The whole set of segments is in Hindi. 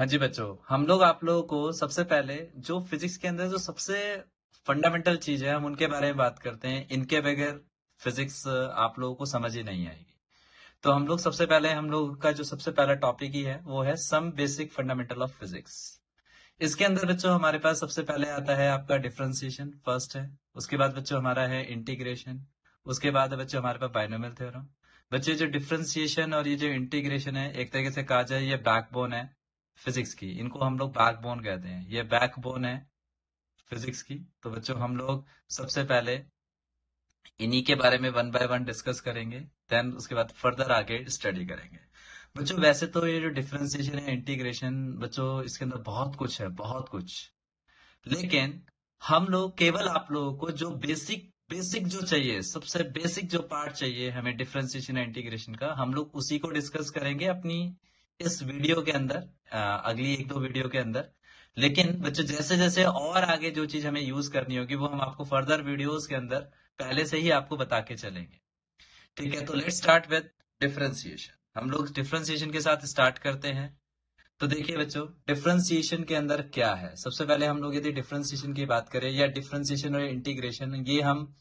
हाँ जी बच्चों, हम लोग आप लोगों को सबसे पहले जो फिजिक्स के अंदर जो सबसे फंडामेंटल चीज है हम उनके बारे में बात करते हैं। इनके बगैर फिजिक्स आप लोगों को समझ ही नहीं आएगी। तो हम लोग सबसे पहले हम लोग का जो सबसे पहला टॉपिक ही है वो है some basic fundamental of physics. इसके अंदर बच्चों हमारे पास सबसे पहले आता है आपका डिफरेंशिएशन फर्स्ट है। उसके बाद बच्चों हमारा है इंटीग्रेशन। उसके बाद है बच्चों हमारे पास बाइनोमियल थ्योरम। बच्चों जो डिफरेंशिएशन और ये जो इंटीग्रेशन है एक तरीके से कहा जाए ये बैकबोन है फिजिक्स की। इनको हम लोग बैकबोन कहते हैं, ये बैकबोन है फिजिक्स की। तो बच्चों हम लोग सबसे पहले इन्हीं के बारे में वन बाय वन डिस्कस करेंगे, देन उसके बाद फर्दर आगे स्टडी करेंगे। बच्चों वैसे तो ये जो डिफरेंशिएशन है इंटीग्रेशन बच्चों इसके अंदर बहुत कुछ है, बहुत कुछ। लेकिन हम लोग केवल आप लोगों को जो बेसिक बेसिक जो चाहिए, सबसे बेसिक जो पार्ट चाहिए हमें डिफरेंशिएशन या इंटीग्रेशन का, हम लोग उसी को डिस्कस करेंगे अपनी इस वीडियो के अंदर, अगली एक दो वीडियो के अंदर। लेकिन बच्चों जैसे जैसे और आगे जो चीज हमें यूज करनी होगी वो हम आपको फर्दर वीडियोस के अंदर पहले से ही आपको बता के चलेंगे। ठीक है, तो लेट्स स्टार्ट विद डिफरेंशिएशन। हम लोग डिफरेंशिएशन के साथ स्टार्ट करते हैं। तो देखिए बच्चों डिफरेंशिएशन के अंदर क्या है, सबसे पहले हम लोग यदि डिफरेंशिएशन की बात करें या डिफरेंशिएशन और इंटीग्रेशन ये हम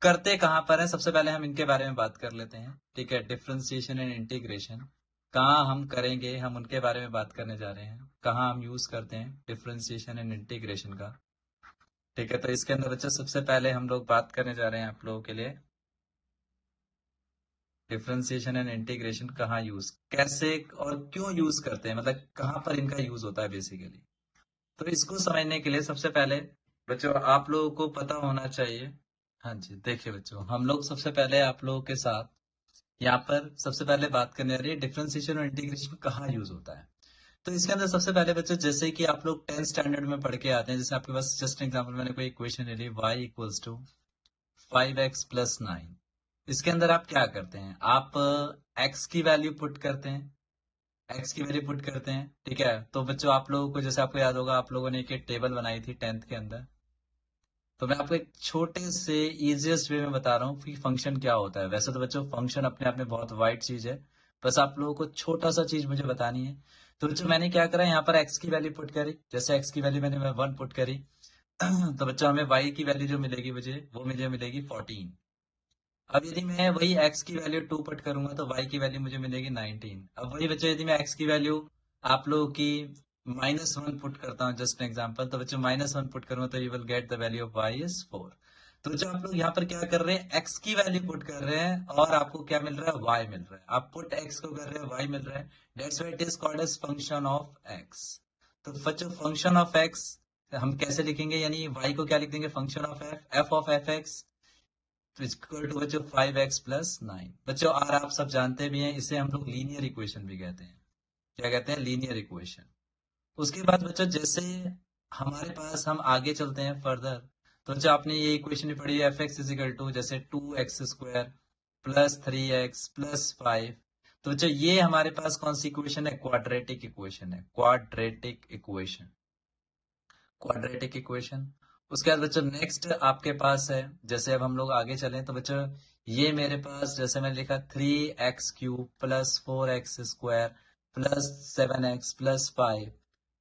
करते कहाँ पर है, सबसे पहले हम इनके बारे में बात कर लेते हैं। ठीक है, डिफरेंशिएशन एंड इंटीग्रेशन कहाँ हम करेंगे, हम उनके बारे में बात करने जा रहे हैं। कहाँ हम यूज करते हैं डिफरेंशिएशन एंड इंटीग्रेशन का। ठीक है, तो इसके अंदर बच्चों सबसे पहले हम लोग बात करने जा रहे हैं आप लोगों के लिए डिफरेंशिएशन एंड इंटीग्रेशन कहाँ यूज, कैसे और क्यों यूज करते हैं, मतलब कहाँ पर इनका यूज होता है बेसिकली। तो इसको समझने के लिए सबसे पहले बच्चों आप लोगों को पता होना चाहिए। हाँ जी, देखिए बच्चों हम लोग सबसे पहले आप लोगों के साथ यहाँ पर सबसे पहले बात करने आ रही है डिफरेंशिएशन और इंटीग्रेशन कहाँ यूज होता है। तो इसके अंदर सबसे पहले बच्चों जैसे कि आप लोग 10th स्टैंडर्ड में पढ़ के आते हैं, जैसे आपके पास जस्ट एग्जाम्पल मैंने कोई इक्वेशन ले ली y इक्वल्स टू 5x+9। इसके अंदर आप क्या करते हैं, आप x की वैल्यू पुट करते हैं, एक्स की वैल्यू पुट करते हैं। ठीक है, तो बच्चों आप लोगों को जैसे आपको याद होगा आप लोगों ने एक टेबल बनाई थी 10th के अंदर। तो मैं आपको एक छोटे से इजिएस्ट वे में बता रहा हूँ कि फंक्शन क्या होता है। वैसे तो बच्चों फंक्शन अपने आप में बहुत वाइड चीज है, बस आप लोगों को छोटा सा चीज मुझे बतानी है। तो बच्चों मैंने क्या करा, यहाँ पर एक्स की वैल्यू पुट करी, जैसे एक्स की वैल्यू मैंने 1 पुट करी। तो बच्चों हमें वाई की वैल्यू जो मिलेगी मुझे वो मुझे मिलेगी 14। अब यदि मैं वही x की वैल्यू 2 पुट करूंगा तो y की वैल्यू मुझे मिलेगी 19। अब वही बच्चों यदि मैं x की वैल्यू आप लोगों की -1 पुट करता हूँ, जस्ट एग्जांपल, तो बच्चों -1 पुट करूंगा तो you will get the value of y is 4। तो बच्चों आप लोग यहाँ पर क्या कर रहे हैं, x की वैल्यू पुट कर रहे हैं और आपको क्या मिल रहा है, y मिल रहा है। आप पुट x को कर रहे हैं, y मिल रहा है। That's why it is called as function of x। तो बच्चों फंक्शन ऑफ x हम कैसे लिखेंगे, यानी y को क्या लिख देंगे, function of f of fx तो इक्वल टू बच्चों 5x+9। बच्चों और आप सब जानते भी हैं इसे हम लोग लीनियर इक्वेशन भी कहते हैं। क्या कहते हैं, लीनियर इक्वेशन। उसके बाद बच्चों जैसे हमारे पास हम आगे चलते हैं फर्दर, तो बच्चों आपने ये इक्वेशन भी पढ़ी है, एफ एक्स इजिकल टू जैसे 2x² प्लस 3x प्लस 5। तो बच्चों ये हमारे पास कौन सी इक्वेशन है, क्वाड्रेटिक इक्वेशन है, क्वाड्रेटिक इक्वेशन, क्वाड्रेटिक इक्वेशन। उसके बाद बच्चों नेक्स्ट आपके पास है, जैसे अब हम लोग आगे चलें तो बच्चों ये मेरे पास जैसे मैंने लिखा 3x³ plus 4x² plus 7x plus 5।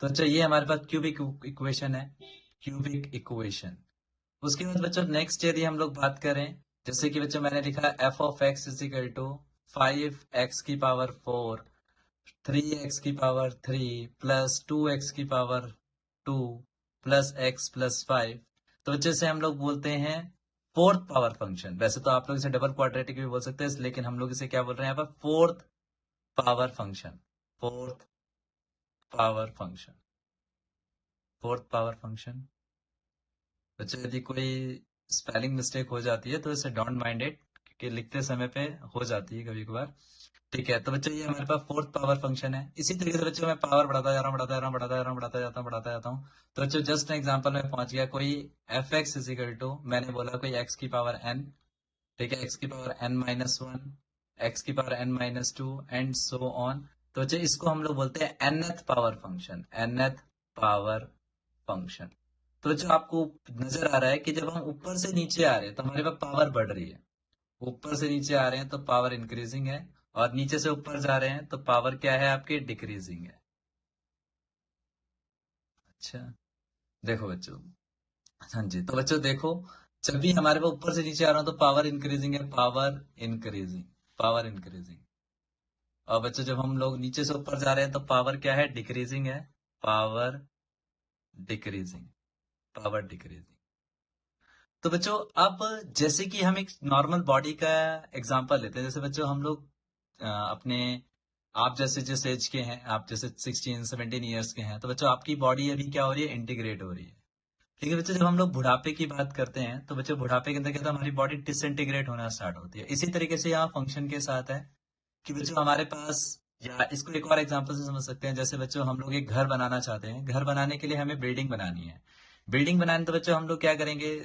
तो बच्चों ये हमारे पास क्यूबिक इक्वेशन है, क्यूबिक इक्वेशन। उसके बाद बच्चों नेक्स्ट यदि हम लोग बात करें, जैसे कि बच्चों मैंने लिखा f(x) is equal to 5x⁴ 3x⁴ plus 2x⁴ 2 plus x plus 5। तो बच्चे से हम लोग बोलते हैं फोर्थ पावर फंक्शन। वैसे तो आप लोग इसे डबल क्वाड्रेटिक भी बोल सकते हैं, लेकिन हम लोग इसे क्या बोल रहे हैं यहाँ पर, fourth power function, fourth power function, fourth power function. बच्चे यदि कोई स्पेलिंग मिस्टेक हो जाती है तो इसे डोंट माइंड इट, क्योंकि लिखते समय पे हो जाती है कभी कभार। ठीक है, तो बच्चों ये हमारे पास फोर्थ पावर फंक्शन है। इसी तरीके से बच्चों मैं पावर बढ़ाता जा रहा हूँ, बढ़ाता जा रहा हूँ, बढ़ाता जा रहा हूँ, बढ़ाता जाता हूँ, बढ़ाता जाता हूँ। तो बच्चों जस्ट एग्जांपल में पहुंच गया, कोई f(x) इजिकल टू मैंने बोला कोई x⁴n। ठीक है, x⁴n-1, x⁴n-2 and so on. तो बच्चों इसको हम लोग बोलते हैं nth power function, nth power function. तो जो आपको नजर आ रहा है कि जब हम ऊपर से नीचे आ रहे हैं तो हमारे पास पावर बढ़ रही है, ऊपर से नीचे आ रहे हैं तो पावर इंक्रीजिंग है, और नीचे से ऊपर जा रहे हैं तो पावर क्या है आपकी, डिक्रीजिंग है। अच्छा, देखो बच्चों, हाँ जी, तो बच्चों देखो, जब भी हमारे पास ऊपर से नीचे आ रहा हूं तो पावर इंक्रीजिंग है, पावर इंक्रीजिंग, पावर इंक्रीजिंग। और बच्चों जब हम लोग नीचे से ऊपर जा रहे हैं तो पावर क्या है, डिक्रीजिंग है, पावर डिक्रीजिंग, पावर डिक्रीजिंग। तो बच्चों अब जैसे कि हम एक नॉर्मल बॉडी का एग्जांपल लेते हैं, जैसे बच्चों हम लोग अपने, आप जैसे जिस एज के हैं, आप जैसे 16-17 ईयर्स के हैं, तो बच्चों आपकी बॉडी अभी क्या हो रही है, इंटीग्रेट हो रही है। ठीक है बच्चों, जब हम लोग बुढ़ापे की बात करते हैं तो बच्चों बुढ़ापे के अंदर क्या था, हमारी बॉडी डिसइंटीग्रेट होना स्टार्ट होती है। इसी तरीके से यहाँ फंक्शन के साथ है कि बच्चों हमारे पास, या इसको एक और एग्जांपल से समझ सकते हैं, जैसे बच्चों हम लोग एक घर बनाना चाहते हैं, घर बनाने के लिए हमें बिल्डिंग बनानी है। बिल्डिंग बनाने तो बच्चों हम लोग क्या करेंगे,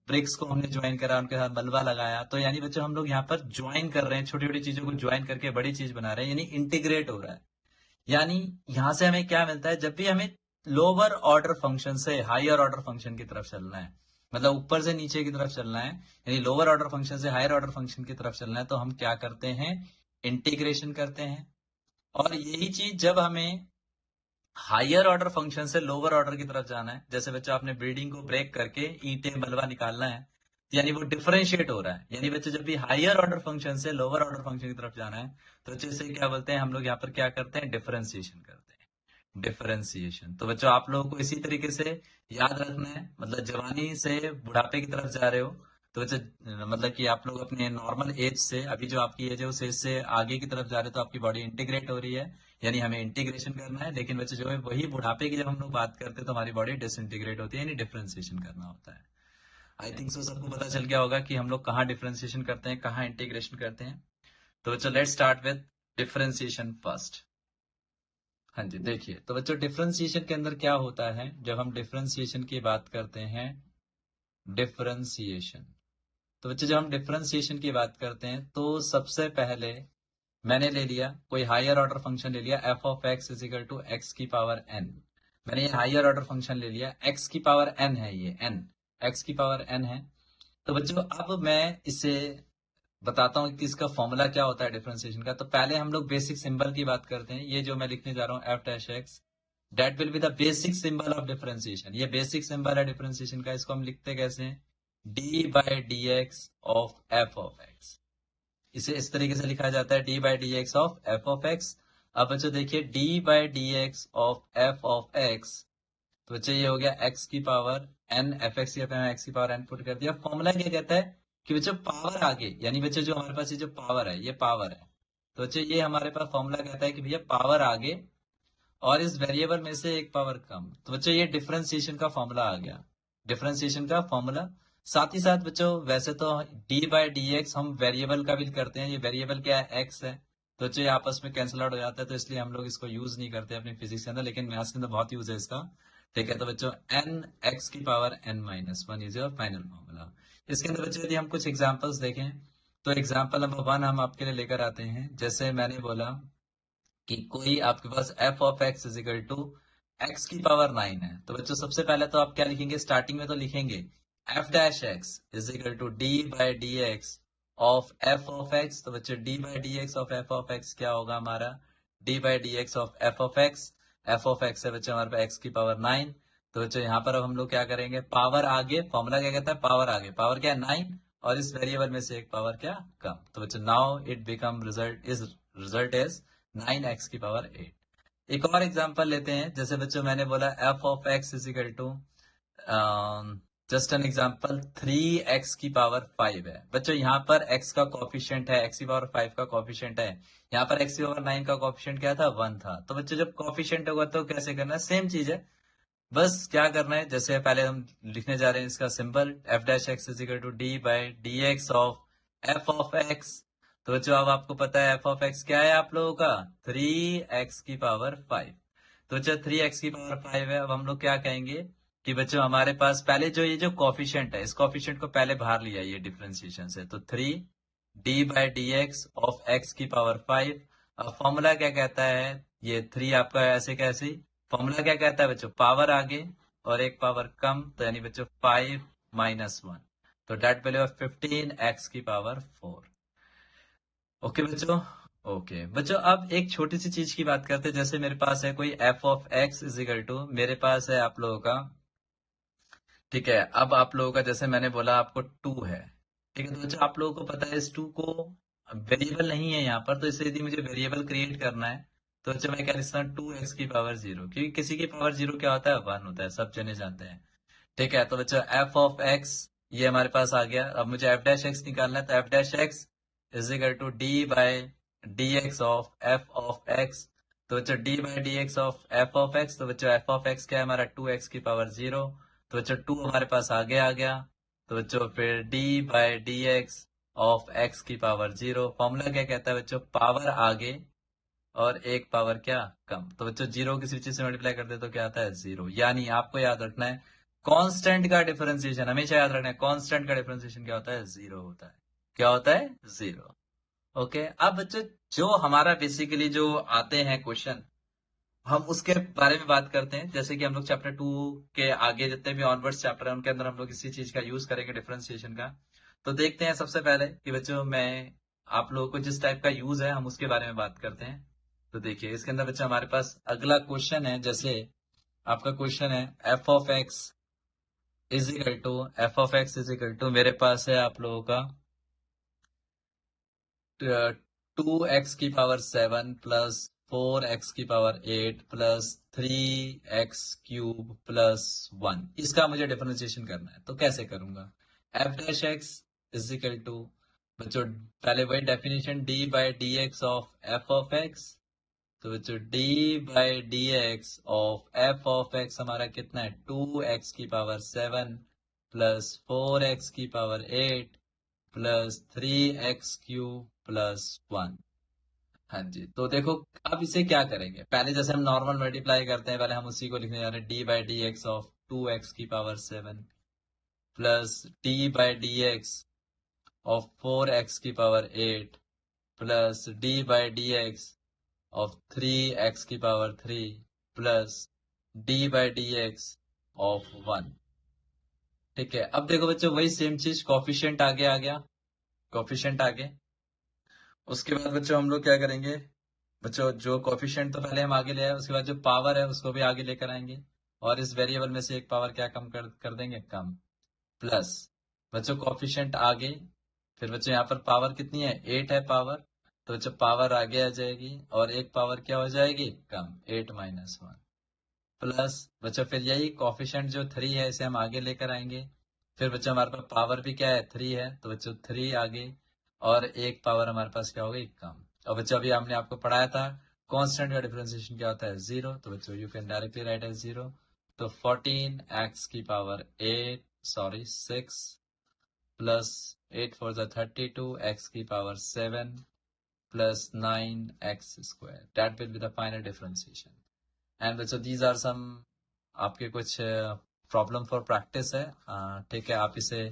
ब्रिक्स को हमने ज्वाइन करा, उनके साथ मलबा लगाया, तो यानी बच्चों हम लोग यहाँ पर ज्वाइन कर रहे हैं, छोटी छोटी चीजों को ज्वाइन करके बड़ी चीज बना रहे हैं, यानी इंटीग्रेट हो रहा है। यानी यहां से हमें क्या मिलता है, जब भी हमें लोअर ऑर्डर फंक्शन से हायर ऑर्डर फंक्शन की तरफ चलना है, मतलब ऊपर से नीचे की तरफ चलना है, यानी लोअर ऑर्डर फंक्शन से हायर ऑर्डर फंक्शन की तरफ चलना है, तो हम क्या करते हैं, इंटीग्रेशन करते हैं। और यही चीज जब हमें हायर ऑर्डर फंक्शन से लोअर ऑर्डर की तरफ जाना है, जैसे बच्चों आपने बिल्डिंग को ब्रेक करके ईंटें मलबा निकालना है, यानी वो डिफरेंशिएट हो रहा है। यानी बच्चों जब भी हायर ऑर्डर फंक्शन से लोअर ऑर्डर फंक्शन की तरफ जाना है, तो बच्चों इसे क्या बोलते हैं, हम लोग यहाँ पर क्या करते हैं, डिफरेंशिएशन करते हैं, डिफरेंशिएशन। तो बच्चों आप लोगों को इसी तरीके से याद रखना है, मतलब जवानी से बुढ़ापे की तरफ जा रहे हो, तो बच्चों मतलब कि आप लोग अपने नॉर्मल एज से, अभी जो आपकी एज है उस एज से आगे की तरफ जा रहे हो, तो आपकी बॉडी इंटीग्रेट हो रही है, यानी हमें इंटीग्रेशन करना है। लेकिन बच्चे जो है वही बुढ़ापे की जब हम लोग बात करते हैं तो हमारी बॉडी डिसइंटीग्रेट होती है, यानी डिफरेंशिएशन करना होता है। आई थिंक सो सबको पता चल गया होगा कि हम लोग कहाँ डिफरेंशिएशन करते हैं, कहाँ इंटीग्रेशन करते हैं। तो बच्चों let's start with differentiation first. हाँ जी, देखिए, तो बच्चों डिफरेंशिएशन के अंदर क्या होता है, जब हम डिफरेंशिएशन की बात करते हैं, डिफरेंशिएशन, तो बच्चों जब हम डिफरेंशिएशन की बात करते हैं तो सबसे पहले मैंने ले लिया कोई हायर ऑर्डर फंक्शन ले लिया, f of x is equal to x की पावर एन। मैंने ये हायर ऑर्डर फंक्शन ले लिया, एक्स की पावर एन है, ये एन, एक्स की पावर एन है। तो बच्चों अब मैं इसे बताता हूँ कि इसका फॉर्मूला क्या होता है डिफरेंशिएशन का। तो पहले हम लोग बेसिक सिंबल की बात करते हैं, ये जो मैं लिखने जा रहा हूँ f dash x, that will be the basic symbol of differentiation. ये बेसिक सिंबल है डिफरेंशिएशन का। इसको हम लिखते कैसे हैं, D by D x of F of x. इसे इस तरीके से लिखा जाता है, d by D x of F of x. अब बच्चों देखिए, d by D x of F of x, तो बच्चों ये हो गया एक्स की पावर एन, एफ एक्स की जगह एक्स की पावर एन पुट कर दिया। फॉर्मूला क्या कहता है कि बच्चों पावर आगे, यानी बच्चों जो हमारे पास ये जो पावर है, ये पावर है, तो बच्चों ये हमारे पास फॉर्मूला कहता है कि भैया पावर आगे और इस वेरिएबल में से एक पावर कम। तो बच्चों ये डिफरेंशिएशन का फॉर्मूला आ गया, डिफरेंशिएशन का फॉर्मूला। साथ ही साथ बच्चों वैसे तो डी बाई डी एक्स हम वेरिएबल का भी करते हैं, ये वेरिएबल क्या है, एक्स है, तो बच्चों ये आपस में कैंसिल आउट हो जाता है, तो इसलिए हम लोग इसको यूज नहीं करते अपनी फिजिक्स के अंदर, लेकिन मैथ्स के अंदर बहुत यूज है इसका। ठीक है, तो बच्चों एन एक्स की power n minus one is your final formula. इसके अंदर बच्चों यदि हम कुछ एग्जाम्पल्स देखें, तो एग्जाम्पल नंबर 1 हम आपके लिए लेकर आते हैं। जैसे मैंने बोला कि कोई आपके पास F of x is equal to x की पावर 9 है, तो बच्चों सबसे पहले तो आप क्या लिखेंगे, स्टार्टिंग में तो लिखेंगे f dash x is equal to d by D x of F of x. तो बच्चों d by D x of F of x क्या होगा हमारा, d by D x of F of x. F of x है बच्चों हमारे पास एक्स की पावर 9। तो बच्चों यहाँ पर अब हम लोग क्या करेंगे, पावर आगे, फॉर्मूला क्या कहता है, पावर आगे, पावर क्या है 9, और इस वेरिएबल में से एक पावर क्या कम। तो बच्चों now it become result is 9x की पावर 8। एक और एग्जांपल लेते हैं, जैसे बच्चों मैंने बोला f of x is equal to, just an example, 3x की पावर 5 है। बच्चों यहाँ पर x का कोफिशिएंट है, x की पावर 5 का कोफिशिएंट है, यहाँ पर x की पावर 9 का कोफिशिएंट क्या था, 1 था। तो बच्चों जब कोफिशिएंट होगा तो कैसे करना है, सेम चीज है, बस क्या करना है, जैसे पहले हम लिखने जा रहे हैं इसका symbol, f dash x is equal to d by D x of F of x. तो बच्चों अब आपको पता है एफ ऑफ एक्स क्या है आप लोगों का, 3x की पावर 5। तो बच्चों 3x की पावर 5 है। अब हम लोग क्या कहेंगे कि बच्चों हमारे पास पहले जो ये जो कॉफिशिएंट है, इस कॉफिशिएंट को पहले बाहर लिया ये डिफरेंशिएशन से, तो 3 D by D x of x की पावर 5। अब फॉर्मूला क्या कहता है, ये 3 आपका ऐसे कैसे, फॉर्मूला क्या कहता है बच्चों, पावर आगे और एक पावर कम, तो यानी बच्चों 5 माइनस 1, तो डेट वैल्यू ऑफ 15 एक्स की पावर 4। ओके बच्चों, ओके बच्चों, अब एक छोटी सी चीज की बात करते हैं। जैसे मेरे पास है कोई f of x is equal to, मेरे पास है आप लोगों का, ठीक है। अब आप लोगों का जैसे मैंने बोला आपको टू है, ठीक है। तो बच्चों आप लोगों को पता है इस टू को वेरिएबल नहीं है यहाँ पर, तो इसलिए यदि मुझे वेरिएबल क्रिएट करना है तो बच्चों मैं क्या लिखता हूँ, टू एक्स की पावर जीरो, क्योंकि किसी की पावर जीरो क्या होता है, वन होता है, सब जने जानते हैं, ठीक है। तो बच्चों एफ ऑफ एक्स ये हमारे पास आ गया। अब मुझे एफ डैश एक्स निकालना है, तो f dash x is equal to d by D x of F of x. तो बच्चों D by D x of F of x, तो बच्चों एफ ऑफ एक्स क्या है हमारा, टू एक्स की पावर जीरो। तो बच्चों टू हमारे पास आगे आ गया। तो बच्चों फिर d by D x of x की पावर जीरो। फॉर्मूला क्या कहता है बच्चों, पावर आगे और एक पावर क्या कम। तो बच्चों जीरो किसी चीज से मल्टीप्लाई कर दे तो क्या आता है, जीरो। यानी आपको याद रखना है कांस्टेंट का डिफरेंशिएशन, हमेशा याद रखना है कांस्टेंट का डिफरेंशिएशन क्या होता है, जीरो होता है। क्या होता है, जीरो। ओके। अब बच्चों जो हमारा बेसिकली जो आते हैं क्वेश्चन, हम उसके बारे में बात करते हैं। जैसे कि हम लोग चैप्टर 2 के आगे जितने भी ऑनवर्ड्स चैप्टर है उनके अंदर हम लोग इसी चीज का यूज करेंगे, डिफरेंशिएशन का। तो देखते हैं सबसे पहले कि बच्चों मैं आप लोगों को जिस टाइप का यूज है हम उसके बारे में बात करते हैं। तो देखिए इसके अंदर बच्चों हमारे पास अगला क्वेश्चन है। जैसे आपका क्वेश्चन है F of x is equal to, F of x is equal to मेरे पास है आप लोगों का टू एक्स की power seven plus four X की power eight plus three X cube plus one. इसका मुझे डिफरेंशिएशन करना है, तो कैसे करूंगा। F dash x is equal to, बच्चों पहले वही definition, D by D x of F of x. तो बच्चों D by D x of F of X हमारा कितना है, टू एक्स की power seven plus four X की power eight plus three X cube plus one. हाँ जी। तो देखो अब इसे क्या करेंगे, पहले जैसे हम नॉर्मल मल्टीप्लाई करते हैं, पहले हम उसी को लिखने जा रहे हैं, D by D x of two x की power seven plus D by D x of four X की power eight plus D by D x of three X की power three plus D by D x of one. ठीक है। अब देखो बच्चों वही सेम चीज, कॉफिशिएंट आगे आ गया, कॉफिशिएंट आगे। उसके बाद बच्चों हम लोग क्या करेंगे, बच्चों जो कॉफिशिएंट तो पहले हम आगे ले आए, उसके बाद जो पावर है उसको भी आगे लेकर आएंगे और इस वेरिएबल में से एक पावर क्या कम कर देंगे, कम। प्लस बच्चों कॉफिशिएंट आगे, फिर बच्चों यहाँ पर पावर कितनी है, एट है पावर, तो बच्चों पावर आगे आ जाएगी और एक पावर क्या हो जाएगी, कम, एट माइनस वन। प्लस बच्चों फिर यही कॉफिशिएंट जो थ्री है इसे हम आगे लेकर आएंगे, फिर बच्चों हमारे पास पावर भी क्या है, थ्री है, तो बच्चों थ्री आगे और एक पावर हमारे पास क्या हो गई, कम। और बच्चों अभी हमने आपको पढ़ाया था कांस्टेंट का डिफरेंशिएशन क्या होता है, जीरो। तो बच्चों you can directly write as zero. तो 14 एक्स की power eight, sorry six, plus eight four the 32 X की power seven plus nine X square, that will be the final differentiation. And बच्चों दीज आर सम आपके कुछ प्रॉब्लम फॉर प्रैक्टिस है, ठीक है। आप इसे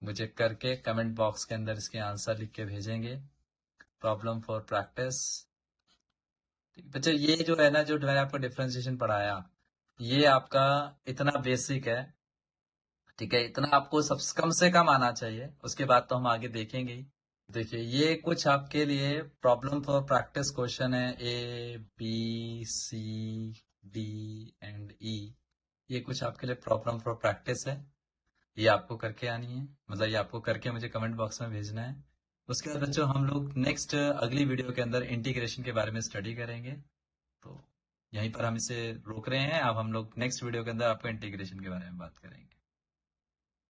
मुझे करके कमेंट बॉक्स के अंदर इसके आंसर लिख के भेजेंगे, प्रॉब्लम फॉर प्रैक्टिस। बच्चों ये जो है ना, जो मैंने आपको डिफरेंशिएशन पढ़ाया, ये आपका इतना बेसिक है, ठीक है। इतना आपको सब कम से कम आना चाहिए, उसके बाद तो हम आगे देखेंगे ही। देखिए ये कुछ आपके लिए प्रॉब्लम फॉर प्रैक्टिस क्वेश्चन है, A B C D and E. ये कुछ आपके लिए प्रॉब्लम फॉर प्रैक्टिस है, ये आपको करके आनी है, मतलब ये आपको करके मुझे कमेंट बॉक्स में भेजना है। उसके बाद बच्चों हम लोग नेक्स्ट अगली वीडियो के अंदर इंटीग्रेशन के बारे में स्टडी करेंगे। तो यहीं पर हम इसे रोक रहे हैं, अब हम लोग नेक्स्ट वीडियो के अंदर आपको इंटीग्रेशन के बारे में बात करेंगे।